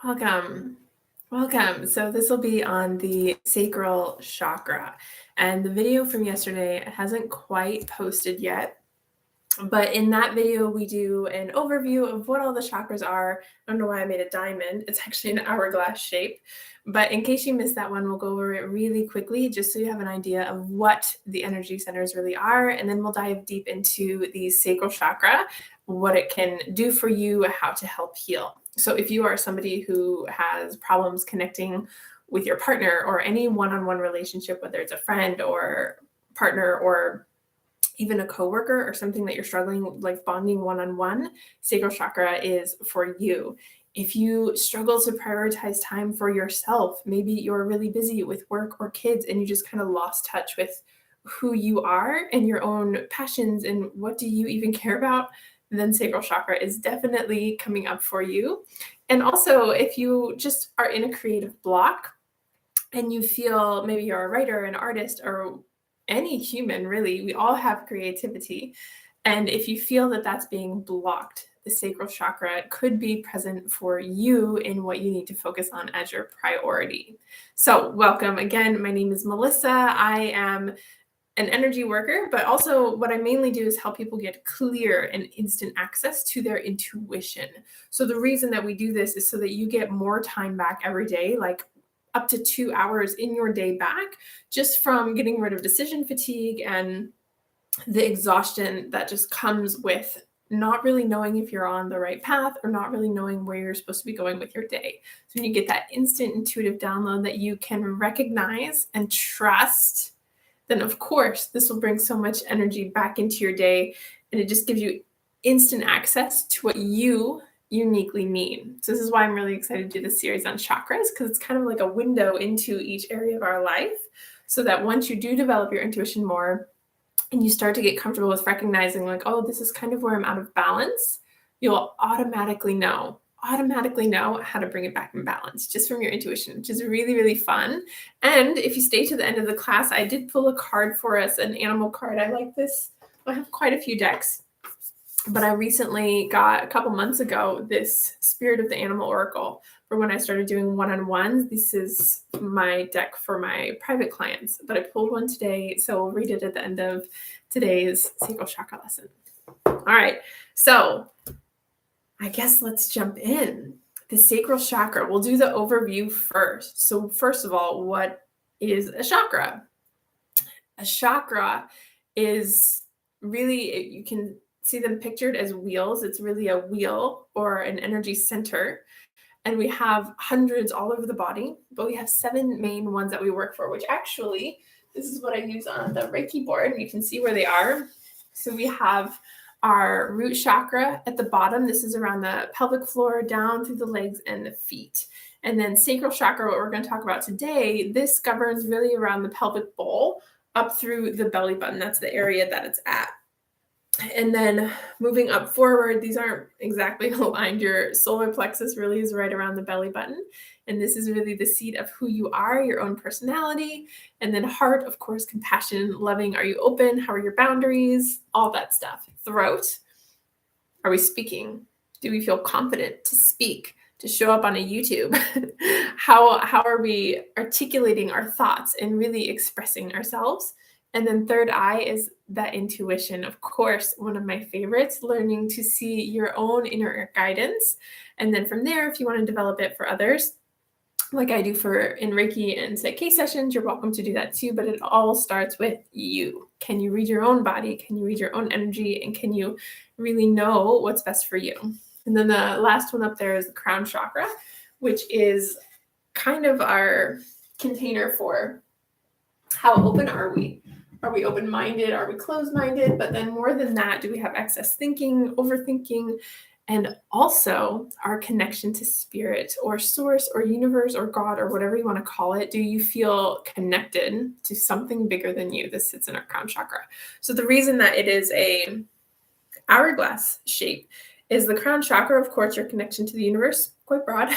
Welcome. Welcome. So this will be on the sacral chakra. And the video from yesterday hasn't quite posted yet. But in that video, we do an overview of what all the chakras are. I don't know why I made a diamond. It's actually an hourglass shape. But in case you missed that one, we'll go over it really quickly, just so you have an idea of what the energy centers really are. And then we'll dive deep into the sacral chakra, what it can do for you, how to help heal. So if you are somebody who has problems connecting with your partner or any one-on-one relationship, whether it's a friend or partner or even a coworker or something that you're struggling like bonding one-on-one, sacral chakra is for you. If you struggle to prioritize time for yourself, maybe you're really busy with work or kids and you just kind of lost touch with who you are and your own passions and what do you even care about, then sacral chakra is definitely coming up for you. And also, if you just are in a creative block and you feel maybe you're a writer, an artist, or any human, really, we all have creativity. And if you feel that that's being blocked, the sacral chakra could be present for you in what you need to focus on as your priority. So welcome again. My name is Melissa. I am an energy worker, but also what I mainly do is help people get clear and instant access to their intuition. So the reason that we do this is so that you get more time back every day, like up to 2 hours in your day back, just from getting rid of decision fatigue and the exhaustion that just comes with not really knowing if you're on the right path or not really knowing where you're supposed to be going with your day. So when you get that instant intuitive download that you can recognize and trust, then of course this will bring so much energy back into your day, and it just gives you instant access to what you uniquely need. So this is why I'm really excited to do this series on chakras, because it's kind of like a window into each area of our life, so that once you do develop your intuition more and you start to get comfortable with recognizing like, oh, this is kind of where I'm out of balance, you'll automatically know how to bring it back in balance just from your intuition, which is really, really fun. And if you stay to the end of the class, I did pull a card for us, an animal card. I like this. I have quite a few decks, but I recently got, a couple months ago, this Spirit of the Animal Oracle for when I started doing one-on-ones. This is my deck for my private clients, but I pulled one today, so we'll read it at the end of today's sacral chakra lesson. All right, so I guess let's jump in. The sacral chakra, we'll do the overview first. So first of all, what is a chakra? A chakra is really, you can see them pictured as wheels. It's really a wheel or an energy center. And we have hundreds all over the body, but we have 7 main ones that we work for, which actually, this is what I use on the Reiki board. You can see where they are. So we have our root chakra at the bottom. This is around the pelvic floor, down through the legs and the feet. And then sacral chakra, what we're going to talk about today, this governs really around the pelvic bowl up through the belly button. That's the area that it's at. And then moving up forward, these aren't exactly aligned. Your solar plexus really is right around the belly button. And this is really the seat of who you are, your own personality. And then heart, of course, compassion, loving. Are you open? How are your boundaries? All that stuff. Throat. Are we speaking? Do we feel confident to speak, to show up on a YouTube? How are we articulating our thoughts and really expressing ourselves? And then third eye is that intuition. Of course, one of my favorites, learning to see your own inner guidance. And then from there, if you want to develop it for others, like I do in Reiki and Psyche sessions, you're welcome to do that too. But it all starts with you. Can you read your own body? Can you read your own energy? And can you really know what's best for you? And then the last one up there is the crown chakra, which is kind of our container for how open are we? Are we open-minded? Are we closed-minded? But then more than that, do we have excess thinking, overthinking, and also our connection to spirit or source or universe or God or whatever you want to call it? Do you feel connected to something bigger than you? This sits in our crown chakra. So the reason that it is a hourglass shape is the crown chakra, of course, your connection to the universe, quite broad.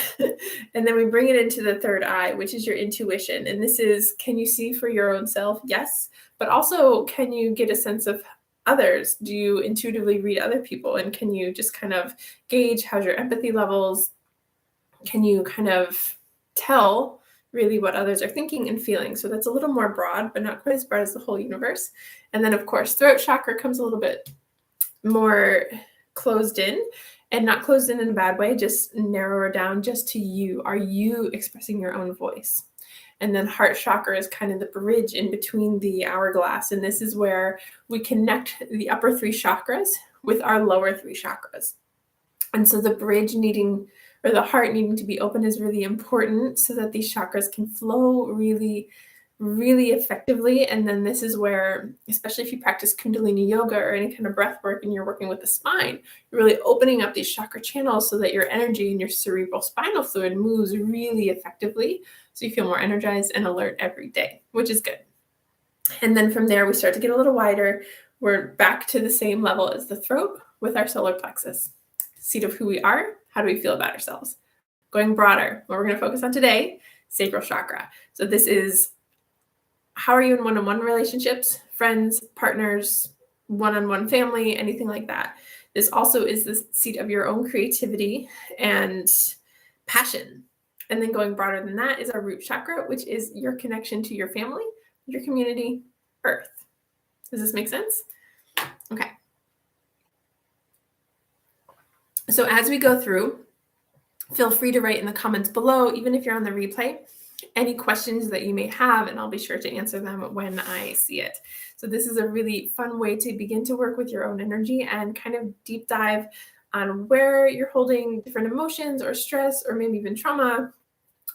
And then we bring it into the third eye, which is your intuition. And this is, can you see for your own self? Yes. But also, can you get a sense of others? Do you intuitively read other people? And can you just kind of gauge how's your empathy levels? Can you kind of tell really what others are thinking and feeling? So that's a little more broad, but not quite as broad as the whole universe. And then, of course, throat chakra comes a little bit more closed in, and not closed in a bad way, just narrower down just to you. Are you expressing your own voice? And then heart chakra is kind of the bridge in between the hourglass. And this is where we connect the upper three chakras with our lower three chakras. And so the bridge needing, or the heart needing to be open is really important so that these chakras can flow really, really effectively. And then this is where, especially if you practice Kundalini yoga or any kind of breath work and you're working with the spine, you're really opening up these chakra channels so that your energy and your cerebral spinal fluid moves really effectively. So you feel more energized and alert every day, which is good. And then from there, we start to get a little wider. We're back to the same level as the throat with our solar plexus. Seat of who we are, how do we feel about ourselves? Going broader, what we're going to focus on today, sacral chakra. So this is, how are you in one-on-one relationships, friends, partners, one-on-one family, anything like that. This also is the seat of your own creativity and passion. And then going broader than that is our root chakra, which is your connection to your family, your community, earth. Does this make sense? Okay. So as we go through, feel free to write in the comments below, even if you're on the replay, any questions that you may have, and I'll be sure to answer them when I see it. So this is a really fun way to begin to work with your own energy and kind of deep dive on where you're holding different emotions or stress or maybe even trauma,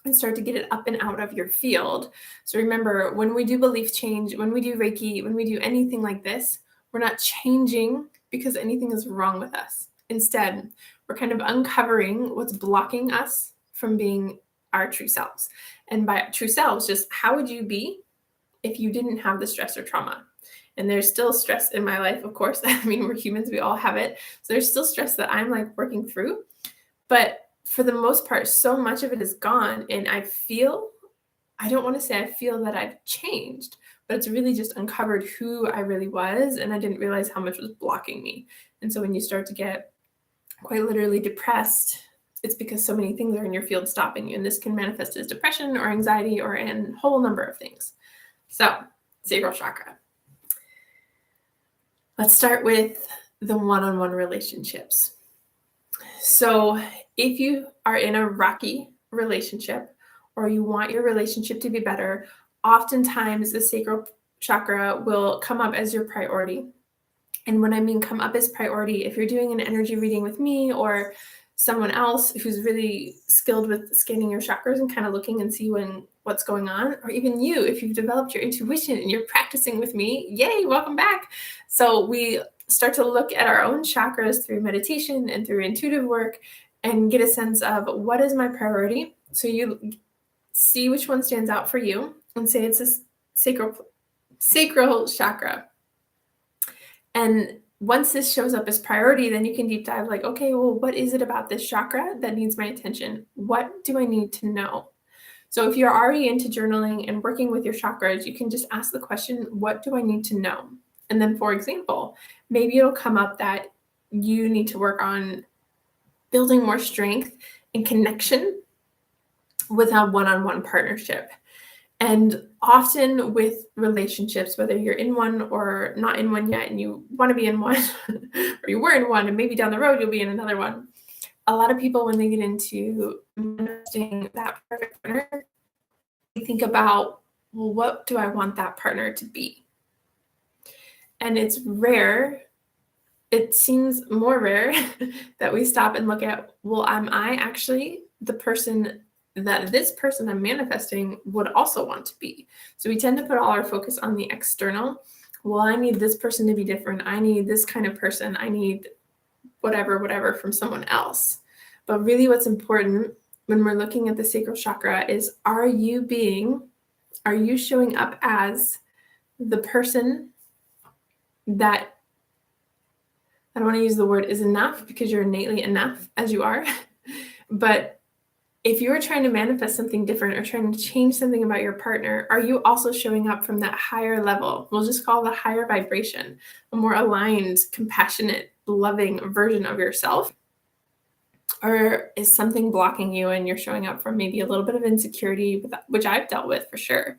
and start to get it up and out of your field. So remember, when we do belief change, when we do Reiki, when we do anything like this, we're not changing because anything is wrong with us. Instead, we're kind of uncovering what's blocking us from being our true selves. And by true selves, just how would you be if you didn't have the stress or trauma? And there's still stress in my life, of course. I mean, we're humans, we all have it. So there's still stress that I'm like working through. But for the most part, so much of it is gone. And I don't want to say I feel that I've changed, but it's really just uncovered who I really was. And I didn't realize how much was blocking me. And so when you start to get quite literally depressed, it's because so many things are in your field stopping you. And this can manifest as depression or anxiety or a whole number of things. So, sacral chakra. Let's start with the one-on-one relationships. So if you are in a rocky relationship or you want your relationship to be better, oftentimes the sacral chakra will come up as your priority. And when I mean come up as priority, if you're doing an energy reading with me or someone else who's really skilled with scanning your chakras and kind of looking and see what's going on, or even you, if you've developed your intuition and you're practicing with me, yay, welcome back. So we start to look at our own chakras through meditation and through intuitive work and get a sense of what is my priority. So you see which one stands out for you and say it's a sacral chakra. And once this shows up as priority, then you can deep dive like, okay, well, what is it about this chakra that needs my attention? What do I need to know? So if you're already into journaling and working with your chakras, you can just ask the question, what do I need to know? And then, for example, maybe it'll come up that you need to work on building more strength and connection with a one-on-one partnership. And often with relationships, whether you're in one or not in one yet and you want to be in one, or you were in one and maybe down the road you'll be in another one, a lot of people, when they get into manifesting that perfect partner, they think about, well, what do I want that partner to be? And it's rare, it seems more rare that we stop and look at, well, am I actually the person that this person I'm manifesting would also want to be? So we tend to put all our focus on the external. Well, I need this person to be different. I need this kind of person. I need whatever from someone else. But really what's important when we're looking at the sacral chakra is, are you showing up as the person that, I don't want to use the word is enough because you're innately enough as you are, but if you're trying to manifest something different or trying to change something about your partner, are you also showing up from that higher level? We'll just call it a higher vibration, a more aligned, compassionate, loving version of yourself. Or is something blocking you and you're showing up from maybe a little bit of insecurity, which I've dealt with for sure,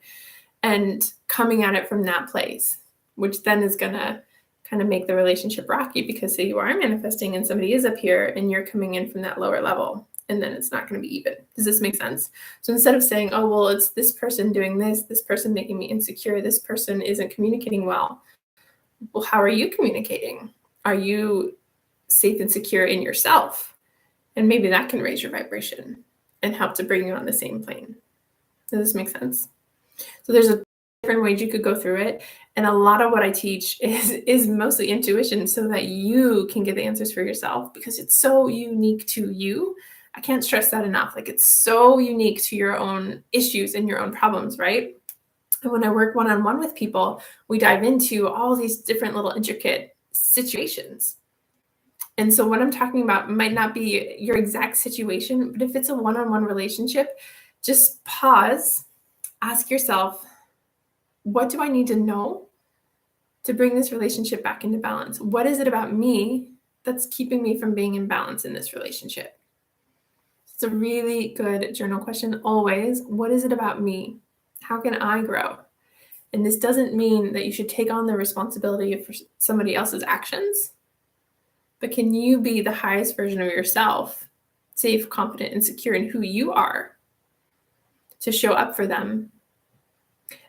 and coming at it from that place, which then is going to kind of make the relationship rocky, because say you are manifesting and somebody is up here and you're coming in from that lower level, and then it's not going to be even. Does this make sense? So instead of saying, oh, well, it's this person doing this person making me insecure, this person isn't communicating well. Well, how are you communicating? Are you safe and secure in yourself? And maybe that can raise your vibration and help to bring you on the same plane. Does this make sense? So there's a different ways you could go through it. And a lot of what I teach is mostly intuition, so that you can get the answers for yourself, because it's so unique to you. I can't stress that enough. Like, it's so unique to your own issues and your own problems, right? And when I work one-on-one with people, we dive into all these different little intricate situations. And so what I'm talking about might not be your exact situation, but if it's a one-on-one relationship, just pause, ask yourself, what do I need to know to bring this relationship back into balance? What is it about me that's keeping me from being in balance in this relationship? It's a really good journal question always. What is it about me? How can I grow? And this doesn't mean that you should take on the responsibility for somebody else's actions, but can you be the highest version of yourself, safe, confident, and secure in who you are, to show up for them?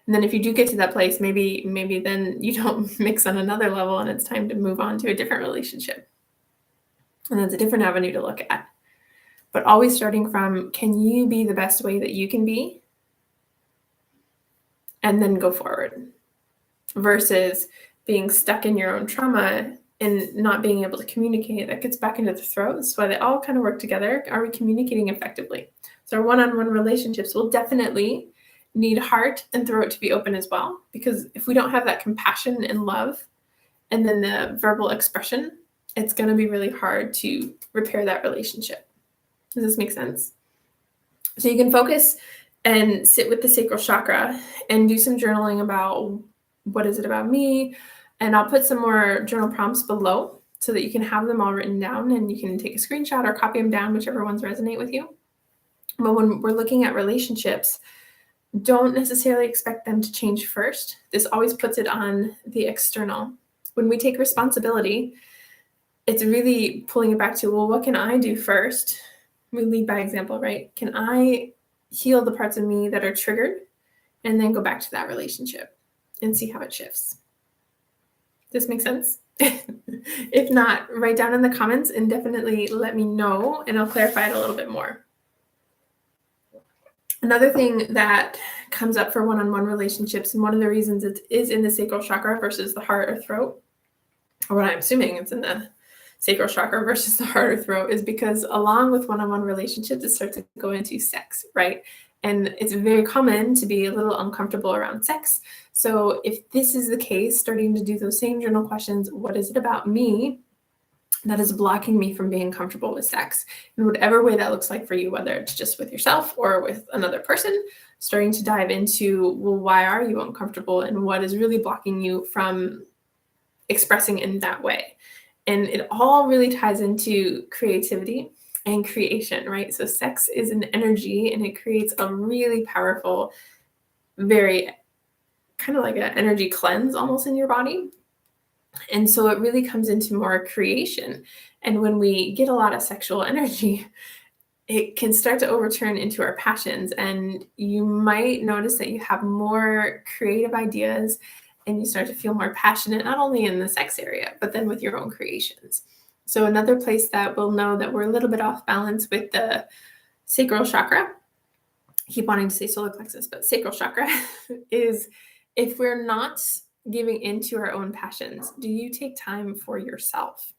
And then if you do get to that place, maybe then you don't mix on another level and it's time to move on to a different relationship. And that's a different avenue to look at. But always starting from, can you be the best way that you can be? And then go forward. Versus being stuck in your own trauma and not being able to communicate. That gets back into the throat. That's why they all kind of work together. Are we communicating effectively? So our one-on-one relationships will definitely need heart and throat to be open as well, because if we don't have that compassion and love and then the verbal expression, it's going to be really hard to repair that relationship. Does this make sense? So you can focus and sit with the sacral chakra and do some journaling about, what is it about me? And I'll put some more journal prompts below so that you can have them all written down, and you can take a screenshot or copy them down, whichever ones resonate with you. But when we're looking at relationships, don't necessarily expect them to change first. This always puts it on the external. When we take responsibility, it's really pulling it back to, well, what can I do first? We lead by example, right? Can I heal the parts of me that are triggered, and then go back to that relationship and see how it shifts? This makes sense? If not, write down in the comments and definitely let me know, and I'll clarify it a little bit more. Another thing that comes up for one-on-one relationships, and one of the reasons it is in the sacral chakra versus the heart or throat, or what I'm assuming it's in the sacral chakra versus the heart or throat, is because along with one-on-one relationships, it starts to go into sex, right? And it's very common to be a little uncomfortable around sex. So if this is the case, starting to do those same journal questions, what is it about me that is blocking me from being comfortable with sex? In whatever way that looks like for you, whether it's just with yourself or with another person, starting to dive into, well, why are you uncomfortable, and what is really blocking you from expressing in that way? And it all really ties into creativity and creation, right? So sex is an energy, and it creates a really powerful, very kind of like an energy cleanse almost in your body. And so it really comes into more creation. And when we get a lot of sexual energy, it can start to overturn into our passions. And you might notice that you have more creative ideas, and you start to feel more passionate, not only in the sex area, but then with your own creations. So another place that we'll know that we're a little bit off balance with the sacral chakra, I keep wanting to say solar plexus, but sacral chakra, is if we're not giving into our own passions. Do you take time for yourself?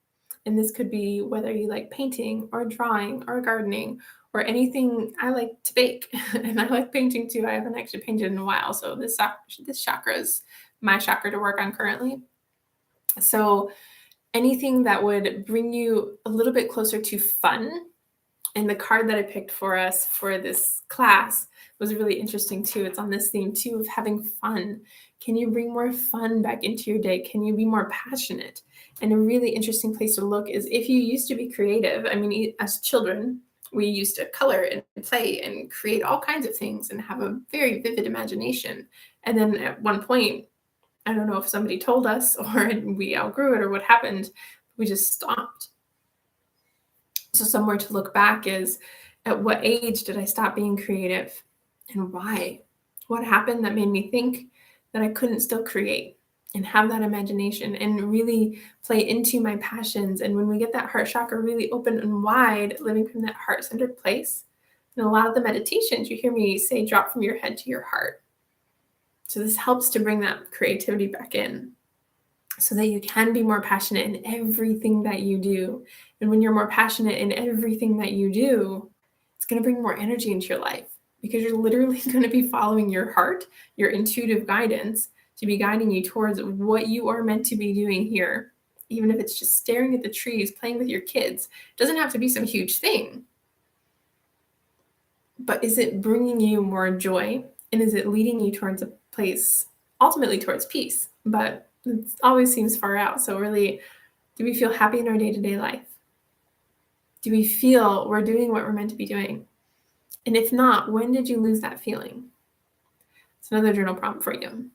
And this could be whether you like painting or drawing or gardening or anything. I like to bake and I like painting too. I haven't actually painted in a while. So this chakra is my chakra to work on currently. So anything that would bring you a little bit closer to fun And the card that I picked for us for this class was really interesting too. It's on this theme too of having fun. Can you bring more fun back into your day? Can you be more passionate? And a really interesting place to look is if you used to be creative. I mean, as children, we used to color and play and create all kinds of things and have a very vivid imagination. And then at one point, I don't know if somebody told us or we outgrew it or what happened, we just stopped. So somewhere to look back is, at what age did I stop being creative and why? What happened that made me think that I couldn't still create and have that imagination and really play into my passions? And when we get that heart chakra really open and wide, living from that heart-centered place, and a lot of the meditations, you hear me say, drop from your head to your heart. So this helps to bring that creativity back in so that you can be more passionate in everything that you do. And when you're more passionate in everything that you do, it's going to bring more energy into your life because you're literally going to be following your heart, your intuitive guidance to be guiding you towards what you are meant to be doing here. Even if it's just staring at the trees, playing with your kids, it doesn't have to be some huge thing. But is it bringing you more joy? And is it leading you towards a place, ultimately towards peace? But it always seems far out. So really, do we feel happy in our day-to-day life? Do we feel we're doing what we're meant to be doing? And if not, when did you lose that feeling? It's another journal prompt for you.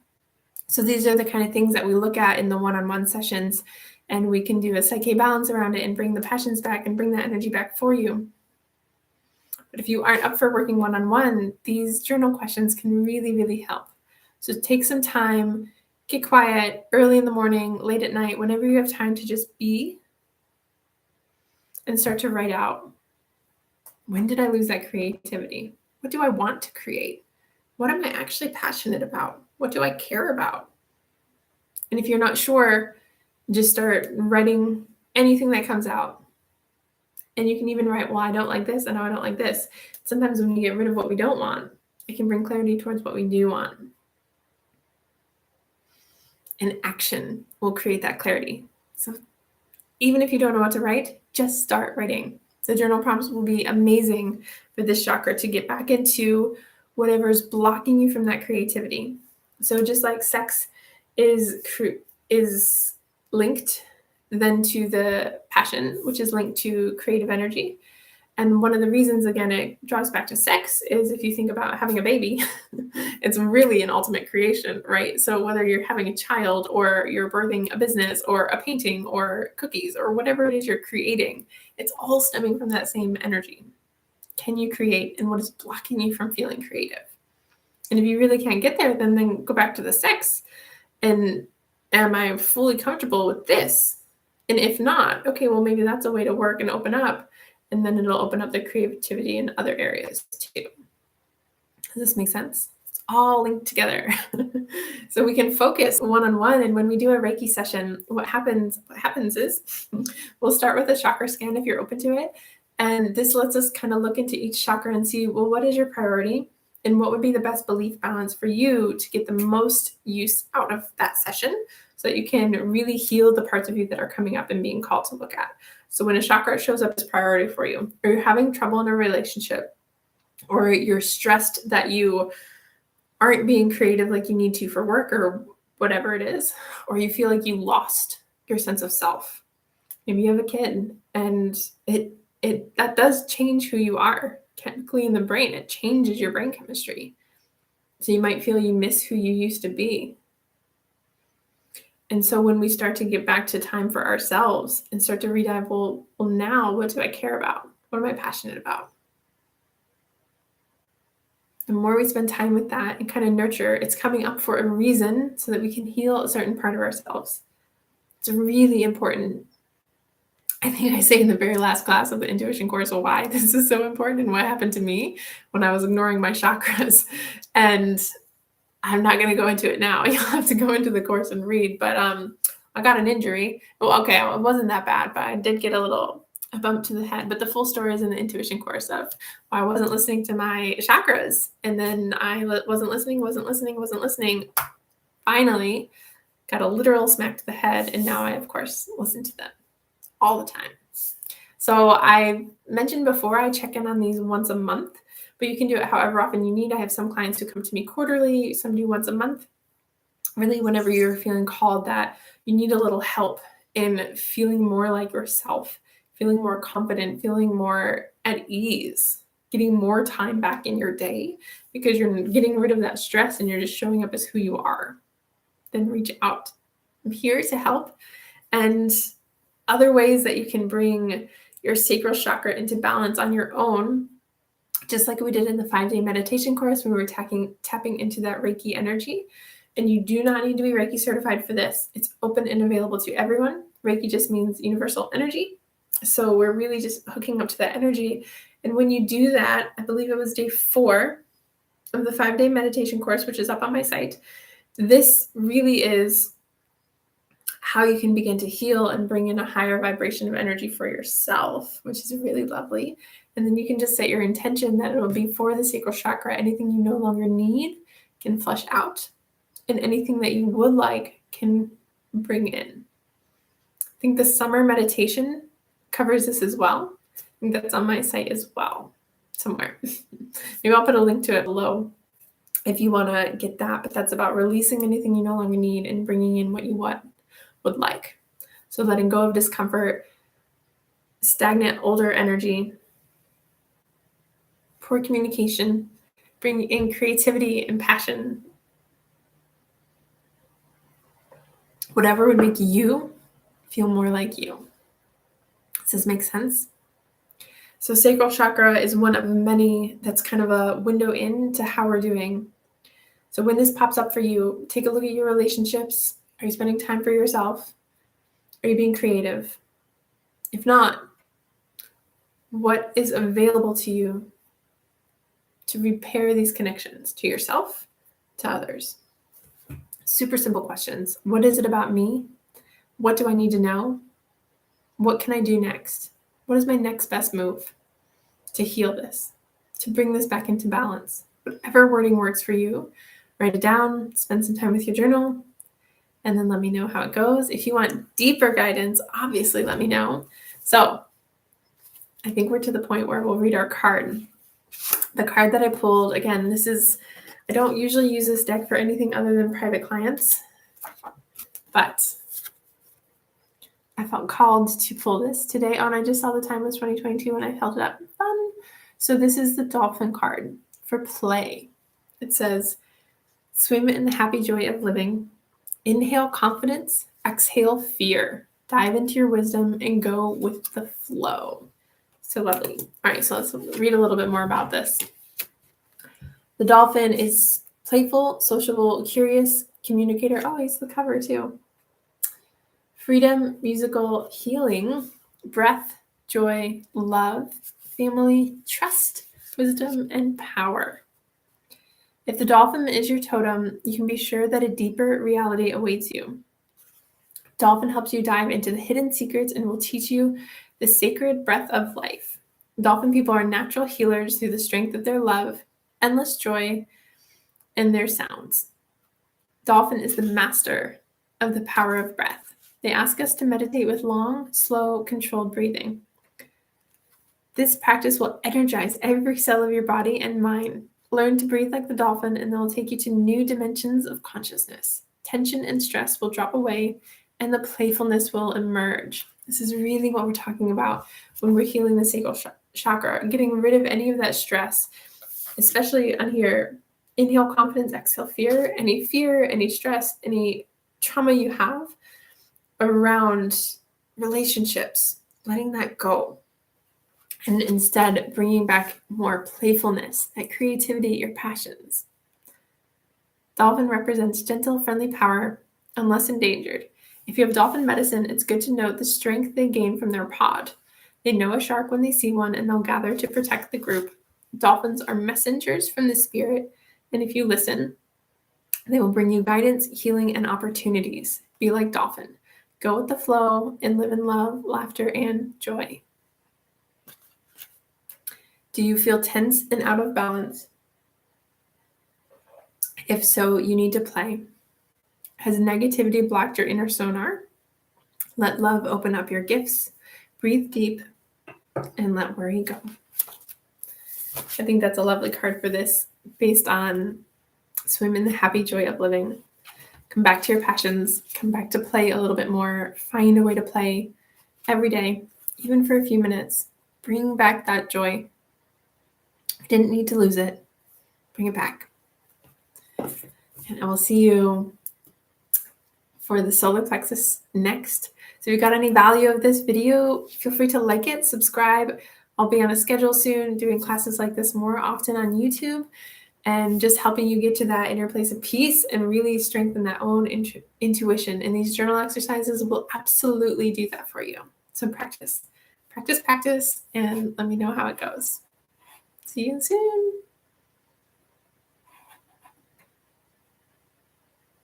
So these are the kind of things that we look at in the one-on-one sessions, and we can do a psyche balance around it and bring the passions back and bring that energy back for you. But if you aren't up for working one-on-one, these journal questions can really, really help. So take some time, get quiet early in the morning, late at night, whenever you have time to just be and start to write out, when did I lose that creativity? What do I want to create? What am I actually passionate about? What do I care about? And if you're not sure, just start writing anything that comes out. And you can even write, well, I don't like this, and no, I don't like this. Sometimes when we get rid of what we don't want, it can bring clarity towards what we do want. And action will create that clarity. So even if you don't know what to write, just start writing. The journal prompts will be amazing for this chakra to get back into whatever's blocking you from that creativity. So just like sex is linked then to the passion, which is linked to creative energy. And one of the reasons, again, it draws back to sex is if you think about having a baby, it's really an ultimate creation, right? So whether you're having a child or you're birthing a business or a painting or cookies or whatever it is you're creating, it's all stemming from that same energy. Can you create, and what is blocking you from feeling creative? And if you really can't get there, then go back to the sex. And am I fully comfortable with this? And if not, okay, well, maybe that's a way to work and open up. And then it'll open up the creativity in other areas too. Does this make sense? It's all linked together. So we can focus one-on-one. And when we do a Reiki session, what happens is we'll start with a chakra scan if you're open to it. And this lets us kind of look into each chakra and see, well, what is your priority? And what would be the best belief balance for you to get the most use out of that session so that you can really heal the parts of you that are coming up and being called to look at. So when a chakra shows up as priority for you, or you're having trouble in a relationship, or you're stressed that you aren't being creative like you need to for work or whatever it is, or you feel like you lost your sense of self. Maybe you have a kid and that does change who you are chemically in the brain. It changes your brain chemistry. So you might feel you miss who you used to be. And so when we start to get back to time for ourselves and start to redive, well, now what do I care about? What am I passionate about? The more we spend time with that and kind of nurture, it's coming up for a reason so that we can heal a certain part of ourselves. It's really important. I think I say in the very last class of the intuition course, well, why this is so important and what happened to me when I was ignoring my chakras. And I'm not going to go into it now. You'll have to go into the course and read. But I got an injury. Well, okay, it wasn't that bad, but I did get a bump to the head. But the full story is in the intuition course of why I wasn't listening to my chakras. And then I wasn't listening. Finally, got a literal smack to the head. And now I, of course, listen to them all the time. So I mentioned before I check in on these once a month, but you can do it however often you need. I have some clients who come to me quarterly, some do once a month. Really, whenever you're feeling called that you need a little help in feeling more like yourself, feeling more confident, feeling more at ease, getting more time back in your day because you're getting rid of that stress and you're just showing up as who you are, then reach out. I'm here to help. And other ways that you can bring your sacral chakra into balance on your own, just like we did in the 5-day meditation course when we were tapping into that Reiki energy. And you do not need to be Reiki certified for this. It's open and available to everyone. Reiki just means universal energy. So we're really just hooking up to that energy. And when you do that, I believe it was day 4 of the 5-day meditation course, which is up on my site. This really is how you can begin to heal and bring in a higher vibration of energy for yourself, which is really lovely. And then you can just set your intention that it'll be for the sacral chakra. Anything you no longer need can flush out, and anything that you would like can bring in. I think the summer meditation covers this as well. I think that's on my site as well, somewhere. Maybe I'll put a link to it below if you want to get that, but that's about releasing anything you no longer need and bringing in what you would like. So letting go of discomfort, stagnant older energy, poor communication, bringing in creativity and passion. Whatever would make you feel more like you. Does this make sense? So sacral chakra is one of many that's kind of a window into how we're doing. So when this pops up for you, take a look at your relationships. Are you spending time for yourself? Are you being creative? If not, what is available to you to repair these connections to yourself, to others? Super simple questions. What is it about me? What do I need to know? What can I do next? What is my next best move to heal this, to bring this back into balance? Whatever wording works for you, write it down, spend some time with your journal, and then let me know how it goes. If you want deeper guidance, obviously let me know. So I think we're to the point where we'll read our card. The card that I pulled, again, I don't usually use this deck for anything other than private clients, but I felt called to pull this today. Oh, and I just saw the time was 2022 and I held it up. Fun. So this is the dolphin card for play. It says, swim in the happy joy of living. Inhale confidence, exhale fear. Dive into your wisdom and go with the flow. So lovely. All right, so let's read a little bit more about this. The dolphin is playful, sociable, curious, communicator. Oh, he's the cover too. Freedom, musical, healing, breath, joy, love, family, trust, wisdom, and power. If the dolphin is your totem, you can be sure that a deeper reality awaits you. Dolphin helps you dive into the hidden secrets and will teach you the sacred breath of life. Dolphin people are natural healers through the strength of their love, endless joy, and their sounds. Dolphin is the master of the power of breath. They ask us to meditate with long, slow, controlled breathing. This practice will energize every cell of your body and mind. Learn to breathe like the dolphin, and they will take you to new dimensions of consciousness. Tension and stress will drop away, and the playfulness will emerge. This is really what we're talking about when we're healing the sacral chakra, getting rid of any of that stress, especially on here. Inhale confidence, exhale fear, any stress, any trauma you have around relationships, letting that go. And instead bringing back more playfulness, that creativity, your passions. Dolphin represents gentle, friendly power, unless endangered. If you have dolphin medicine, it's good to note the strength they gain from their pod. They know a shark when they see one, and they'll gather to protect the group. Dolphins are messengers from the spirit, and if you listen, they will bring you guidance, healing, and opportunities. Be like dolphin. Go with the flow and live in love, laughter, and joy. Do you feel tense and out of balance? If so, you need to play. Has negativity blocked your inner sonar? Let love open up your gifts. Breathe deep and let worry go. I think that's a lovely card for this, based on swim in the happy joy of living. Come back to your passions, come back to play a little bit more, find a way to play every day, even for a few minutes. Bring back that joy. I didn't need to lose it. Bring it back. And I will see you for the solar plexus next. So if you got any value of this video, feel free to like it, subscribe. I'll be on a schedule soon, doing classes like this more often on YouTube, and just helping you get to that inner place of peace and really strengthen that own intuition. And these journal exercises will absolutely do that for you. So practice, and let me know how it goes. See you soon.